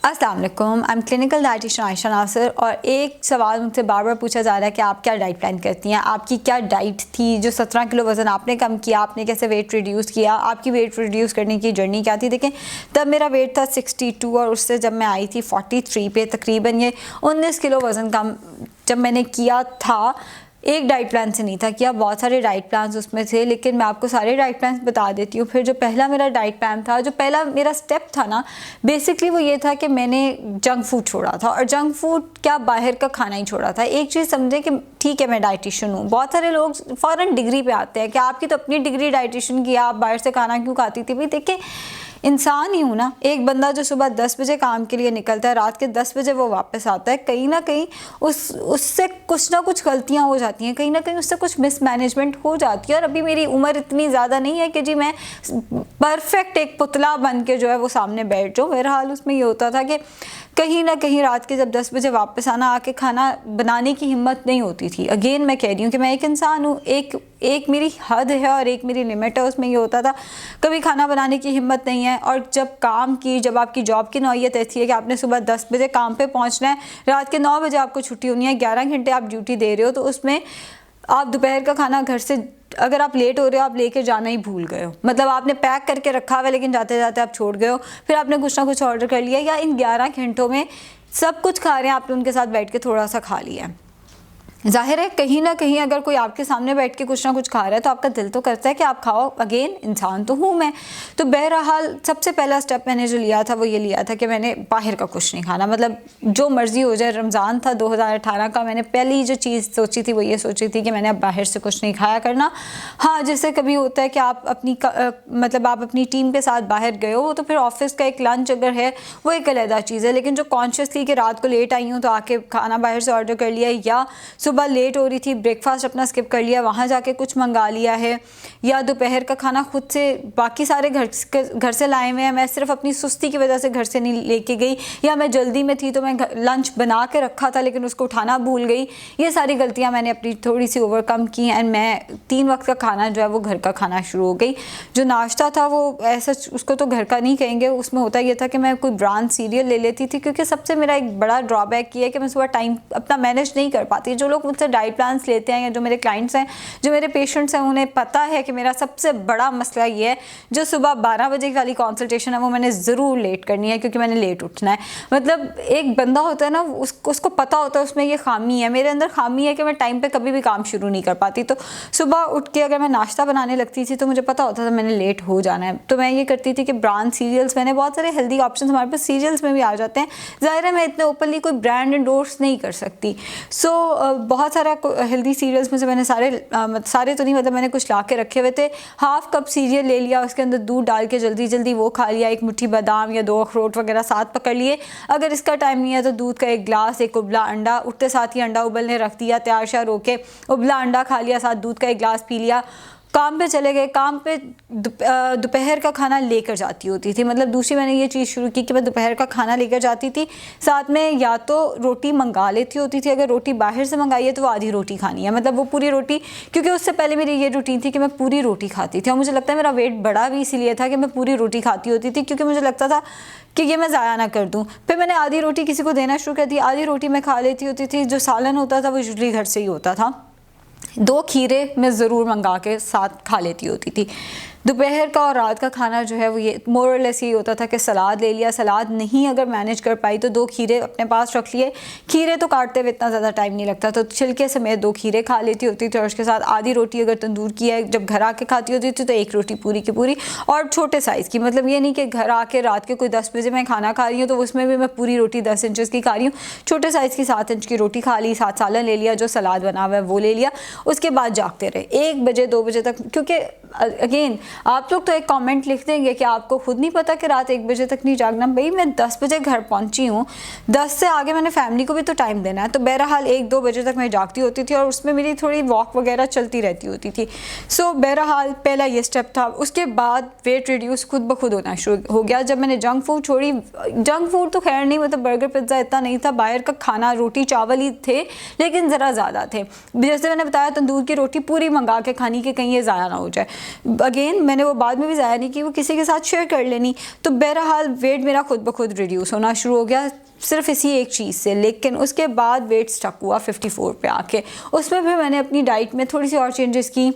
अस्सलाम वालेकुम, I am clinical dietitian Ayesha Nasir. और एक सवाल मुझसे बार बार पूछा जा रहा है कि आप क्या डाइट प्लान करती हैं, आपकी क्या डाइट थी जो 17 किलो वज़न आपने कम किया, आपने कैसे वेट रिड्यूस किया, आपकी वेट रिड्यूस करने की जर्नी क्या थी। देखें, तब मेरा वेट था 62 और उससे जब मैं आई थी 43 पे, तकरीबन ये 19 किलो वज़न कम जब मैंने किया था। एक डाइट प्लान से नहीं था किया, बहुत सारे डाइट प्लान्स उसमें थे, लेकिन मैं आपको सारे डाइट प्लान्स बता देती हूँ। फिर जो पहला मेरा डाइट प्लान था, जो पहला मेरा स्टेप था ना, बेसिकली वो ये था कि मैंने जंक फूड छोड़ा था। और जंक फूड क्या, बाहर का खाना ही छोड़ा था। एक चीज़ समझे कि ठीक है मैं डाइटिशियन हूँ, बहुत सारे लोग फ़ौरन डिग्री पे आते हैं कि आपकी तो अपनी डिग्री डाइटिशियन की, आप बाहर से खाना क्यों खाती थी। भाई देखिए, इंसान ही हूँ ना। एक बंदा जो सुबह 10 बजे काम के लिए निकलता है, रात के 10 बजे वो वापस आता है, कहीं ना कहीं उससे कुछ ना कुछ गलतियाँ हो जाती हैं, कहीं ना कहीं उससे कुछ मिसमैनेजमेंट हो जाती है। और अभी मेरी उम्र इतनी ज़्यादा नहीं है कि जी मैं परफेक्ट एक पुतला बन के जो है वो सामने बैठ जाऊँ। मेरा हाल उसमें ये होता था कि कहीं ना कहीं रात के जब 10 बजे वापस आना, आके खाना बनाने की हिम्मत नहीं होती थी। अगेन मैं कह रही हूँ कि मैं एक इंसान हूँ, एक मेरी हद है और एक मेरी लिमिट है। उसमें ये होता था कभी खाना बनाने की हिम्मत नहीं है। और जब आपकी जॉब की नौयत ऐसी है कि आपने सुबह 10 बजे काम पे पहुँचना है, रात के 9 बजे आपको छुट्टी होनी है, 11 घंटे आप ड्यूटी दे रहे हो, तो उसमें आप दोपहर का खाना घर से, अगर आप लेट हो रहे हो, आप लेके जाना ही भूल गए हो। मतलब आपने पैक करके रखा हुआ है लेकिन जाते जाते आप छोड़ गए हो, फिर आपने कुछ ना कुछ ऑर्डर कर लिया, या इन 11 घंटों में सब कुछ खा रहे हैं, आपने उनके साथ बैठ के थोड़ा सा खा लिया है। जाहिर है कहीं ना कहीं अगर कोई आपके सामने बैठ के कुछ ना कुछ खा रहा है तो आपका दिल तो करता है कि आप खाओ। अगेन इंसान तो हूँ मैं। तो बहरहाल सबसे पहला स्टेप मैंने जो लिया था वो ये लिया था कि मैंने बाहर का कुछ नहीं खाना। मतलब जो मर्ज़ी हो जाए, रमज़ान था 2018 का, मैंने पहली जो चीज़ सोची थी वो ये सोची थी कि मैंने अब बाहर से कुछ नहीं खाया करना। हाँ, जैसे कभी होता है कि आप अपनी टीम के साथ बाहर गए हो, तो फिर ऑफिस का एक लंच अगर है वो एक अलग चीज़ है। लेकिन जो कॉन्शियसली कि रात को लेट आई हूँ तो आके खाना बाहर से ऑर्डर कर लिया, या सुबह लेट हो रही थी ब्रेकफास्ट अपना स्किप कर लिया, वहाँ जाके कुछ मंगा लिया है, या दोपहर का खाना खुद से, बाकी सारे घर से लाए हुए हैं, मैं सिर्फ अपनी सुस्ती की वजह से घर से नहीं लेके गई, या मैं जल्दी में थी तो मैं लंच बना के रखा था लेकिन उसको उठाना भूल गई। ये सारी गलतियाँ मैंने अपनी थोड़ी सी ओवरकम की एंड मैं 3 वक्त का खाना जो है वो घर का खाना शुरू हो गई। जो नाश्ता था वो ऐसा, उसको तो घर का नहीं कहेंगे, उसमें होता ये था कि मैं कोई ब्रांड सीरियल ले लेती थी, क्योंकि सबसे मेरा एक बड़ा ड्रॉबैक ये है कि मैं सुबह टाइम अपना मैनेज नहीं कर पाती। जो लोग मुझसे डाइट प्लान्स लेते हैं या जो मेरे क्लाइंट्स हैं, जो मेरे पेशेंट्स हैं, उन्हें पता है कि मेरा सबसे बड़ा मसला ये है, जो सुबह 12 बजे वाली कंसल्टेशन है वो मैंने ज़रूर लेट करनी है, क्योंकि मैंने लेट उठना है। मतलब एक बंदा होता है ना, उसको पता होता है उसमें ये खामी है। मेरे अंदर खामी है कि मैं टाइम पे कभी भी काम शुरू नहीं कर पाती। तो सुबह उठ के अगर मैं नाश्ता बनाने लगती थी तो मुझे पता होता था मैंने लेट हो जाना है, तो मैं ये करती थी कि ब्रांड सीरियल्स, मैंने बहुत सारे हेल्दी ऑप्शन हमारे पास सीरियल्स में भी आ जाते हैं। ज़ाहिर है मैं इतने ओपनली कोई ब्रांड एंडोर्स नहीं कर सकती। सो बहुत सारा हेल्दी सीरियल्स में से मैंने सारे तो नहीं, मतलब मैंने कुछ ला के रखे हुए थे। हाफ कप सीरियल ले लिया, उसके अंदर दूध डाल के जल्दी जल्दी वो खा लिया, एक मुट्ठी बादाम या 2 अखरोट वगैरह साथ पकड़ लिए। अगर इसका टाइम नहीं है तो दूध का 1 गिलास, एक उबला अंडा, उठते साथ ही अंडा उबलने रख दिया, तैयार शार होके उबला अंडा खा लिया, साथ दूध का 1 गिलास पी लिया। काम पे चले गए। काम पे दोपहर का खाना लेकर जाती होती थी। मतलब दूसरी मैंने ये चीज़ शुरू की कि मैं दोपहर का खाना लेकर जाती थी, साथ में या तो रोटी मंगा लेती होती थी, अगर रोटी बाहर से मंगाई है तो वो आधी रोटी खानी है, मतलब वो पूरी रोटी, क्योंकि उससे पहले मेरी ये रूटीन थी कि मैं पूरी रोटी खाती थी। और मुझे लगता है मेरा वेट बढ़ा भी इसीलिए था कि मैं पूरी रोटी खाती होती थी, क्योंकि मुझे लगता था कि ये मैं ज़ाया ना कर दूँ। फिर मैंने आधी रोटी किसी को देना शुरू कर दी, आधी रोटी मैं खा लेती होती थी। जो सालन होता था वो यूजुअली घर से ही होता था। 2 खीरे मैं ज़रूर मंगा के साथ खा लेती होती थी। दोपहर का और रात का खाना जो है वो ये मोर और लेस यही होता था कि सलाद ले लिया, सलाद नहीं अगर मैनेज कर पाई तो 2 खीरे अपने पास रख लिए। खीरे तो काटते हुए इतना ज़्यादा टाइम नहीं लगता, तो छिलके समेत 2 खीरे खा लेती होती थी। और उसके साथ आधी रोटी अगर तंदूर की है, जब घर आके खाती होती थी तो 1 रोटी पूरी की पूरी, और छोटे साइज़ की। मतलब ये नहीं कि घर आके रात के कोई 10 बजे मैं खाना खा रही हूँ तो उसमें भी मैं पूरी रोटी 10 इंचज़ की खा रही हूँ। छोटे साइज़ की 7 इंच की रोटी खा ली, साथ सालन ले लिया, जो सलाद बना हुआ है वो ले लिया। उसके बाद जागते रहे 1 बजे 2 बजे तक, क्योंकि अगेन आप लोग तो एक कमेंट लिख देंगे कि आपको खुद नहीं पता कि रात 1 बजे तक नहीं जागना। भाई मैं 10 बजे घर पहुंची हूँ, 10 से आगे मैंने फैमिली को भी तो टाइम देना है। तो बहरहाल 1-2 बजे तक मैं जागती होती थी और उसमें मेरी थोड़ी वॉक वगैरह चलती रहती होती थी। सो बहरहाल पहला ये स्टेप था। उसके बाद वेट रिड्यूस खुद ब खुद होना शुरू हो गया जब मैंने जंक फूड छोड़ी। जंक फूड तो खैर नहीं, मतलब बर्गर पिज्ज़ा इतना नहीं था, बाहर का खाना रोटी चावल ही थे, लेकिन ज़रा ज़्यादा थे। जैसे मैंने बताया तंदूर की रोटी पूरी मंगा के खानी कि कहीं ये ज़ाया ना हो जाए। अगेन मैंने वो बाद में भी ज़ाया नहीं की, वो किसी के साथ शेयर कर लेनी। तो बहरहाल वेट मेरा खुद ब खुद रिड्यूस होना शुरू हो गया सिर्फ इसी एक चीज़ से। लेकिन उसके बाद वेट स्टक हुआ 54 पे आके। उसमें फिर मैंने अपनी डाइट में थोड़ी सी और चेंजेस की।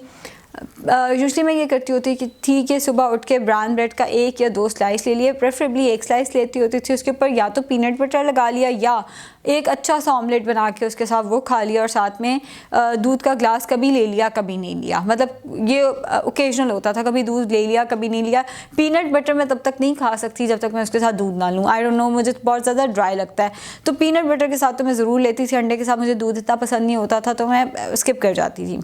यूजली मैं ये करती होती थी कि सुबह उठ के ब्राउन ब्रेड का 1 या 2 स्लाइस ले लिए, प्रेफरेबली 1 स्लाइस लेती होती थी। उसके ऊपर या तो पीनट बटर लगा लिया या एक अच्छा सा ऑमलेट बना के उसके साथ वो खा लिया, और साथ में दूध का ग्लास कभी ले लिया कभी नहीं लिया। मतलब ये ओकेजनल होता था, कभी दूध ले लिया कभी नहीं लिया। पीनट बटर मैं तब तक नहीं खा सकती जब तक मैं उसके साथ दूध ना लूँ। आई डोंट नो, मुझे बहुत ज़्यादा ड्राई लगता है। तो पीनट बटर के साथ तो मैं ज़रूर लेती थी, अंडे के साथ मुझे दूध इतना पसंद नहीं होता था, तो मैं स्किप कर जाती थी।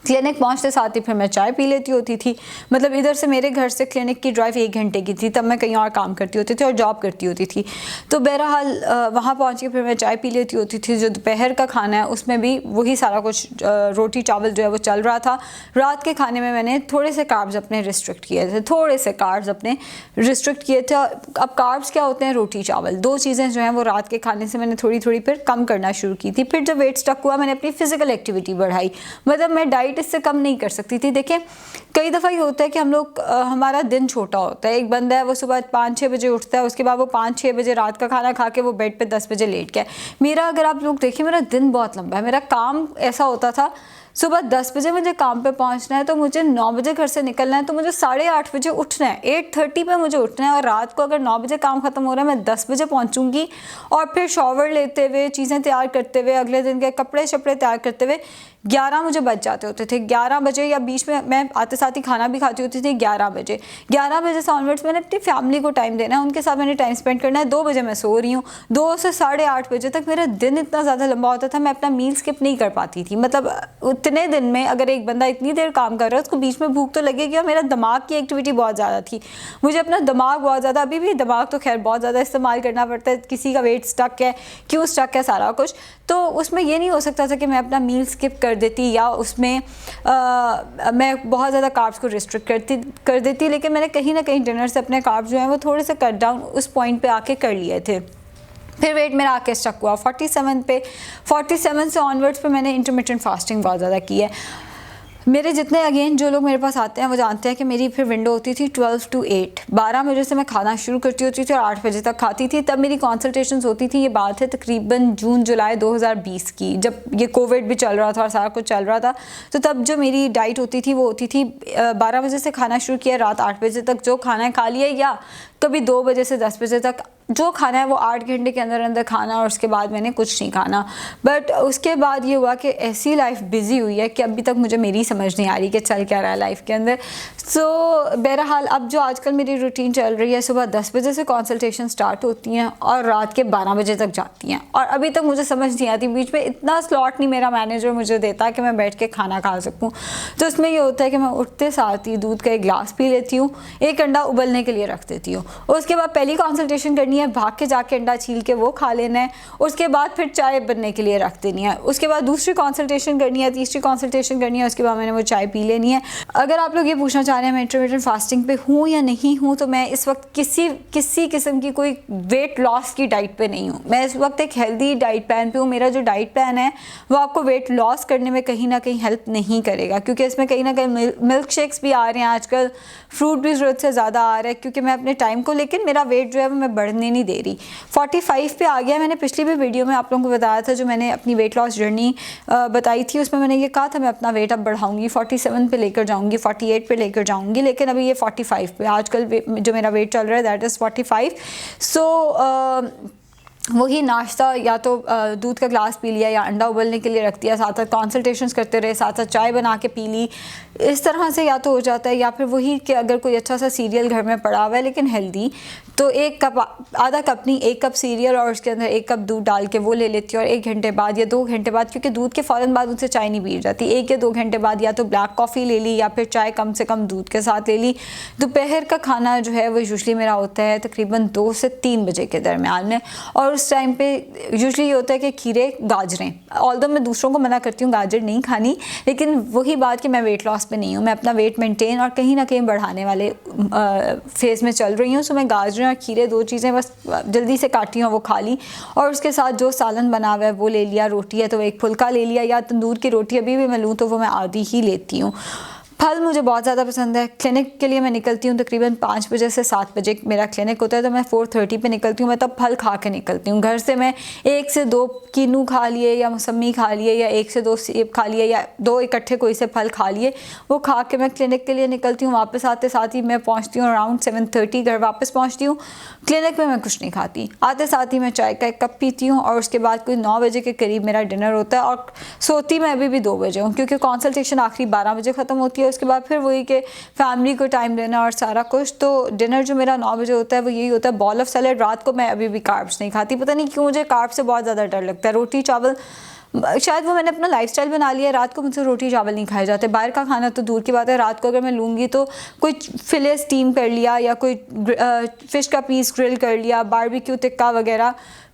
क्लिनिक पहुंचते साथ ही फिर मैं चाय पी लेती होती थी। मतलब इधर से मेरे घर से क्लिनिक की ड्राइव 1 घंटे की थी, तब मैं कहीं और काम करती होती थी और जॉब करती होती थी। तो बहरहाल वहाँ पहुँच के फिर मैं चाय पी लेती होती थी। जो दोपहर का खाना है उसमें भी वही सारा कुछ रोटी चावल जो है वो चल रहा था। रात के खाने में मैंने थोड़े से कार्ब्स अपने रिस्ट्रिक्ट किए थे, अब कार्ब्स क्या होते हैं? रोटी चावल, 2 चीज़ें जो हैं वो रात के खाने से मैंने थोड़ी थोड़ी फिर कम करना शुरू की थी। फिर जब वेट स्टक हुआ मैंने अपनी फिजिकल एक्टिविटी बढ़ाई। मतलब मैं डाइट इससे कम नहीं कर सकती थी। देखिए कई दफ़ा ये होता है कि हम लोग हमारा दिन छोटा होता है। एक बंदा है वो सुबह 5-6 बजे उठता है, उसके बाद वो 5-6 बजे रात का खाना खा के वो बेड पे 10 बजे लेट गया। मेरा अगर आप लोग देखिए मेरा दिन बहुत लंबा है। मेरा काम ऐसा होता था सुबह 10 बजे मुझे काम पे पहुंचना है, तो मुझे 9 बजे घर से निकलना है, तो मुझे 8:30 बजे उठना है, 8:30 पे मुझे उठना है। और रात को अगर 9 बजे काम ख़त्म हो रहा है मैं 10 बजे पहुंचूंगी, और फिर शॉवर लेते हुए चीज़ें तैयार करते हुए अगले दिन के कपड़े शपड़े तैयार करते हुए 11 मुझे बच जाते होते थे। 11 बजे या बीच में मैं आते साथ ही खाना भी खाती होती थी 11 बजे। 11 बजे से ऑनवर्ड्स मैंने अपनी फैमिली को टाइम देना है, उनके साथ मैंने टाइम स्पेंड करना है। 2 बजे मैं सो रही हूँ। 2 से 8:30 बजे तक मेरा दिन इतना ज़्यादा लंबा होता था, मैं अपना मील स्किप नहीं कर पाती थी। मतलब उतने दिन में अगर एक बंदा इतनी देर काम कर रहा है उसको बीच में भूख तो लगेगी। और मेरा दिमाग की एक्टिविटी बहुत ज़्यादा थी, मुझे अपना दिमाग बहुत ज़्यादा, अभी भी दिमाग तो खैर बहुत ज़्यादा इस्तेमाल करना पड़ता है। किसी का वेट स्टक है, क्यों स्टक है, सारा कुछ। तो उसमें ये नहीं हो सकता था कि मैं अपना मील स्किप कर देती या उसमें मैं बहुत ज़्यादा कार्ब्स को रिस्ट्रिक्ट कर देती। लेकिन मैंने कहीं ना कहीं डिनर से अपने कार्ब्स जो हैं वो थोड़े से कट डाउन उस पॉइंट पे आके कर लिए थे। फिर वेट मेरा आके स्टक हुआ 47 पे। 47 से ऑनवर्ड्स पे मैंने इंटरमिटेंट फास्टिंग बहुत ज़्यादा की है। मेरे जितने अगेन जो लोग मेरे पास आते हैं वो जानते हैं कि मेरी फिर विंडो होती थी 12 to 8। 12 बजे से मैं खाना शुरू करती होती थी और 8 बजे तक खाती थी। तब मेरी कंसल्टेशंस होती थी, ये बात है तकरीबन जून जुलाई 2020 की, जब ये कोविड भी चल रहा था और सारा कुछ चल रहा था। तो तब जो मेरी डाइट होती थी वो होती थी 12 बजे से खाना शुरू किया, रात 8 बजे तक जो खाना है खा लिया, या कभी 2 बजे से 10 बजे तक जो खाना है वो 8 घंटे के अंदर अंदर खाना, और उसके बाद मैंने कुछ नहीं खाना। बट उसके बाद ये हुआ कि ऐसी लाइफ बिजी हुई है कि अभी तक मुझे मेरी समझ नहीं आ रही कि चल क्या रहा है लाइफ के अंदर। सो बहरहाल अब जो आजकल मेरी रूटीन चल रही है, सुबह 10 बजे से कंसल्टेशन स्टार्ट होती हैं और रात के 12 बजे तक जाती हैं, और अभी तक मुझे समझ नहीं आती, बीच में इतना स्लॉट नहीं मेरा मैनेजर मुझे देता कि मैं बैठ के खाना खा सकूँ। तो उसमें ये होता है कि मैं उठते साथ ही दूध का एक गिलास पी लेती हूँ, एक अंडा उबलने के लिए रख देती हूँ। उसके बाद पहली कंसल्टेशन करनी है, भाग के जाके अंडा छील के वो खा लेना है। उसके बाद फिर चाय बनने के लिए रख देनी है। उसके बाद दूसरी कंसल्टेशन करनी है, तीसरी कंसल्टेशन करनी है, उसके बाद मैंने वो चाय पी लेनी है। अगर आप लोग ये पूछना चाह रहे हैं मैं इंटरमिटेंट फास्टिंग पे हूँ या नहीं हूँ, तो मैं इस वक्त किसी किस्म की कोई वेट लॉस की डाइट पे नहीं हूँ। मैं इस वक्त एक हेल्दी डाइट प्लान पे हूँ। मेरा जो डाइट प्लान है वो आपको वेट लॉस करने में कहीं ना कहीं हेल्प नहीं करेगा, क्योंकि इसमें कहीं ना कहीं मिल्क शेक्स भी आ रहे हैं आजकल, फ्रूट भी ज़रूरत से ज़्यादा आ रहा है, क्योंकि मैं अपने टाइम को, लेकिन मेरा वेट जो है वो मैं बढ़ने नहीं दे रही। 45 पे आ गया। मैंने पिछली भी वीडियो में आप लोगों को बताया था, जो मैंने अपनी वेट लॉस जर्नी बताई थी, उसमें मैंने ये कहा था मैं अपना वेट अब बढ़ाऊंगी, 47 पे लेकर जाऊंगी, 48 पे लेकर जाऊंगी, लेकिन अभी ये 45 पे आजकल जो मेरा वेट चल रहा है दैट इज़ 45। सो वही नाश्ता या तो दूध का ग्लास पी लिया या अंडा उबलने के लिए रख दिया, साथ साथ कॉन्सल्टेशंस करते रहे, साथ साथ चाय बना के पी ली। इस तरह से या तो हो जाता है, या फिर वही कि अगर कोई अच्छा सा सीरियल घर में पड़ा हुआ है लेकिन हेल्दी, तो 1 कप, आधा कप नहीं, 1 कप सीरियल और उसके अंदर 1 कप दूध डाल के वो ले लेती हूँ। और 1 घंटे बाद या 2 घंटे बाद, क्योंकि दूध के फ़ौरन बाद उनसे चाय नहीं पी जाती, 1 या 2 घंटे बाद या तो ब्लैक कॉफ़ी ले ली या फिर चाय कम से कम दूध के साथ ले ली। दोपहर का खाना जो है वो यूजली मेरा होता है तकरीबन 2 से 3 बजे के दरमियान में, और उस टाइम पे यूजली ये होता है कि खीरे, गाजरें, ऑल्दो मैं दूसरों को मना करती हूँ गाजर नहीं खानी, लेकिन वही बात कि मैं वेट लॉस पे नहीं हूँ, मैं अपना वेट मेंटेन और कहीं ना कहीं बढ़ाने वाले फेज़ में चल रही हूँ। सो मैं गाजरें और खीरे 2 चीज़ें बस जल्दी से काटी हूँ वो खा ली, और उसके साथ जो सालन बना हुआ है वो ले लिया, रोटी है तो 1 फुल्का ले लिया, या तंदूर की रोटी अभी भी मैं लूँ तो वो मैं आधी ही लेती हूँ। फल मुझे बहुत ज़्यादा पसंद है। क्लिनिक के लिए मैं निकलती हूँ तकरीबन 5 बजे से 7 बजे मेरा क्लिनिक होता है, तो मैं 4:30 पे निकलती हूँ। मैं तब फल खा के निकलती हूँ घर से। मैं 1 से 2 कीनू खा लिए या मौसमी खा लिए या 1 से 2 सेब खा लिए या 2 इकट्ठे कोई से फल खा लिए, वो खा के मैं क्लिनिक के लिए निकलती हूँ। वापस आते साथ ही मैं पहुँचती हूँ अराउंड 7:30 घर वापस पहुँचती हूँ। क्लिनिक में मैं कुछ नहीं खाती, आते साथ ही मैं चाय का 1 कप पीती हूँ और उसके बाद कोई 9 बजे के करीब मेरा डिनर होता है। और सोती मैं अभी भी 2 बजे हूँ क्योंकि कंसल्टेशन आखिरी 12 बजे ख़त्म होती है। उसके बाद फिर वही कि फैमिली को टाइम देना और सारा कुछ। तो डिनर जो मेरा 9 बजे होता है वो यही होता है, बॉल ऑफ सैलेड। रात को मैं अभी भी कार्ब्स नहीं खाती, पता नहीं क्यों मुझे कार्ब्स से बहुत ज़्यादा डर लगता है। रोटी चावल शायद वो मैंने अपना लाइफस्टाइल बना लिया है, रात को मुझसे रोटी चावल नहीं खाए जाते। बाहर का खाना तो दूर की बात है, रात को अगर मैं लूँगी तो कोई फिले स्टीम कर लिया या कोई फ़िश का पीस ग्रिल कर लिया, बारबेक्यू टिक्का वगैरह,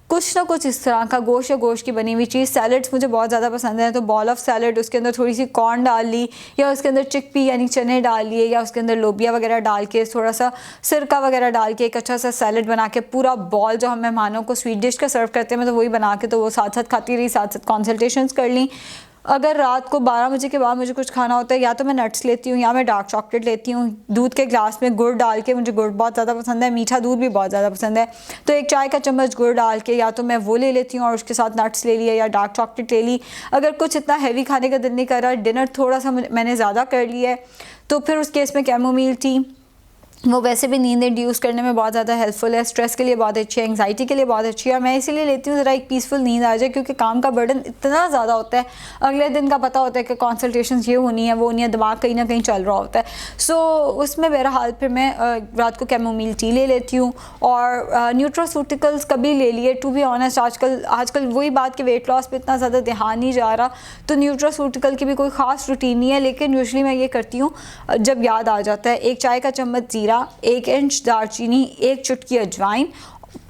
कुछ ना कुछ इस तरह का गोश्त या गोश्त की बनी हुई चीज़। सैलड्स मुझे बहुत ज़्यादा पसंद है, तो बॉल ऑफ सैलड, उसके अंदर थोड़ी सी कॉर्न डाल ली या उसके अंदर चिकपी यानी चने डाल लिए या उसके अंदर लोबिया वगैरह डाल के थोड़ा सा सिरका वगैरह डाल के एक अच्छा सा सैलड बना के पूरा बॉल, जो हम मेहमानों को स्वीट डिश का सर्व करते हैं मैं तो वही बना के तो वो साथ साथ खाती रही, साथ साथ कॉन्सल्टेशंस कर ली। अगर रात को 12 बजे के बाद मुझे कुछ खाना होता है या तो मैं नट्स लेती हूँ या मैं डार्क चॉकलेट लेती हूँ। दूध के ग्लास में गुड़ डाल के, मुझे गुड़ बहुत ज़्यादा पसंद है, मीठा दूध भी बहुत ज़्यादा पसंद है, तो 1 चाय का चम्मच गुड़ डाल के या तो मैं वो ले लेती हूँ और उसके साथ नट्स ले लिया या डार्क चॉकलेट ले ली। अगर कुछ इतना हैवी खाने का दिल नहीं कर रहा, डिनर थोड़ा सा मैंने ज़्यादा कर लिया है, तो फिर उस केस में कैमोमील टी, वो वैसे भी नींद इंड्यूस करने में बहुत ज़्यादा हेल्पफुल है, स्ट्रेस के लिए बहुत अच्छी है, एंग्जाइटी के लिए बहुत अच्छी है। और मैं इसीलिए लेती हूँ ज़रा एक पीसफुल नींद आ जाए, क्योंकि काम का बर्डन इतना ज़्यादा होता है, अगले दिन का पता होता है कि कंसल्टेशंस ये होनी है वो होनी है, दिमाग कहीं ना कहीं चल रहा होता है। सो उसमें बहरहाल फिर मैं रात को कैमोमील टी ले लेती हूँ और न्यूट्रास्यूटिकल्स कभी ले लिए। टू बी ऑनेस्ट आजकल वही बात कि वेट लॉस पे इतना ज़्यादा ध्यान नहीं जा रहा, तो न्यूट्रास्यूटिकल की भी कोई ख़ास रूटीन नहीं है, लेकिन यूजुअली मैं ये करती हूँ जब याद आ जाता है, 1 चाय का चम्मच जीरा, 1 इंच दालचीनी, 1 चुटकी अजवाइन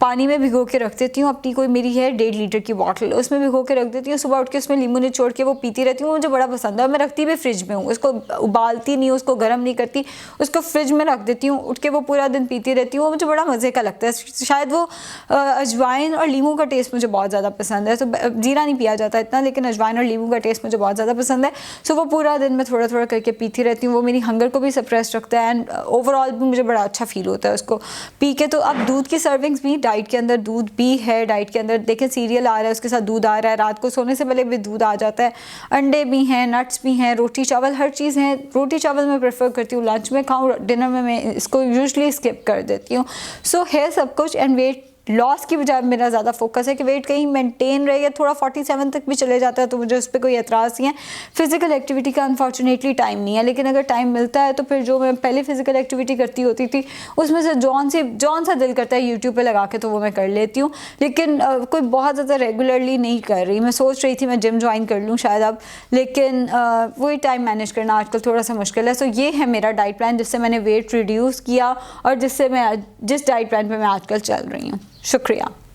पानी में भिगो के रख देती हूँ। अपनी कोई मेरी है 1.5 लीटर की बॉटल, उसमें भिगो के रख देती हूँ। सुबह उठ के उसमें नींबू निचोड़ के वो पीती रहती हूँ, मुझे बड़ा पसंद है। और मैं रखती भी फ्रिज में हूँ, उसको उबालती नहीं, उसको गर्म नहीं करती, उसको फ्रिज में रख देती हूँ, उठ के वो पूरा दिन पीती रहती हूँ। मुझे बड़ा मज़े का लगता है। शायद वो अजवाइन और नींबू का टेस्ट मुझे बहुत ज़्यादा पसंद है। तो जीरा नहीं पिया जाता इतना, लेकिन अजवाइन और नींबू का टेस्ट मुझे बहुत ज़्यादा पसंद है। सो वो पूरा दिन मैं थोड़ा थोड़ा करके पीती रहती हूँ। वो मेरी हंगर को भी सप्रेस रखता है एंड ओवरऑल भी मुझे बड़ा अच्छा फील होता है उसको पी के। तो अब दूध की सर्विंग्स भी डाइट के अंदर, दूध भी है डाइट के अंदर, देखें सीरियल आ रहा है उसके साथ दूध आ रहा है, रात को सोने से पहले भी दूध आ जाता है, अंडे भी हैं, नट्स भी हैं, रोटी चावल हर चीज़ है। रोटी चावल मैं प्रेफर करती हूँ लंच में खाऊँ, डिनर में मैं इसको यूजुअली स्किप कर देती हूँ। सो है सब कुछ। एंड वेट लॉस की बजाय मेरा ज़्यादा फोकस है कि वेट कहीं मेंटेन रहे, या थोड़ा 47 तक भी चले जाता है तो मुझे उस पर कोई एतराज़ नहीं है। फिज़िकल एक्टिविटी का अनफॉर्चुनेटली टाइम नहीं है, लेकिन अगर टाइम मिलता है तो फिर जो मैं पहले फ़िज़िकल एक्टिविटी करती होती थी उसमें से जौन सा दिल करता है यूट्यूब पे लगा के तो वो मैं कर लेती हूँ, लेकिन कोई बहुत ज़्यादा रेगुलरली नहीं कर रही। मैं सोच रही थी मैं जिम ज्वाइन कर लूँ शायद अब, लेकिन वही टाइम मैनेज करना आजकल थोड़ा सा मुश्किल है। सो ये है मेरा डाइट प्लान जिससे मैंने वेट रिड्यूस किया और जिस डाइट प्लान पर मैं आजकल चल रही हूँ। शुक्रिया।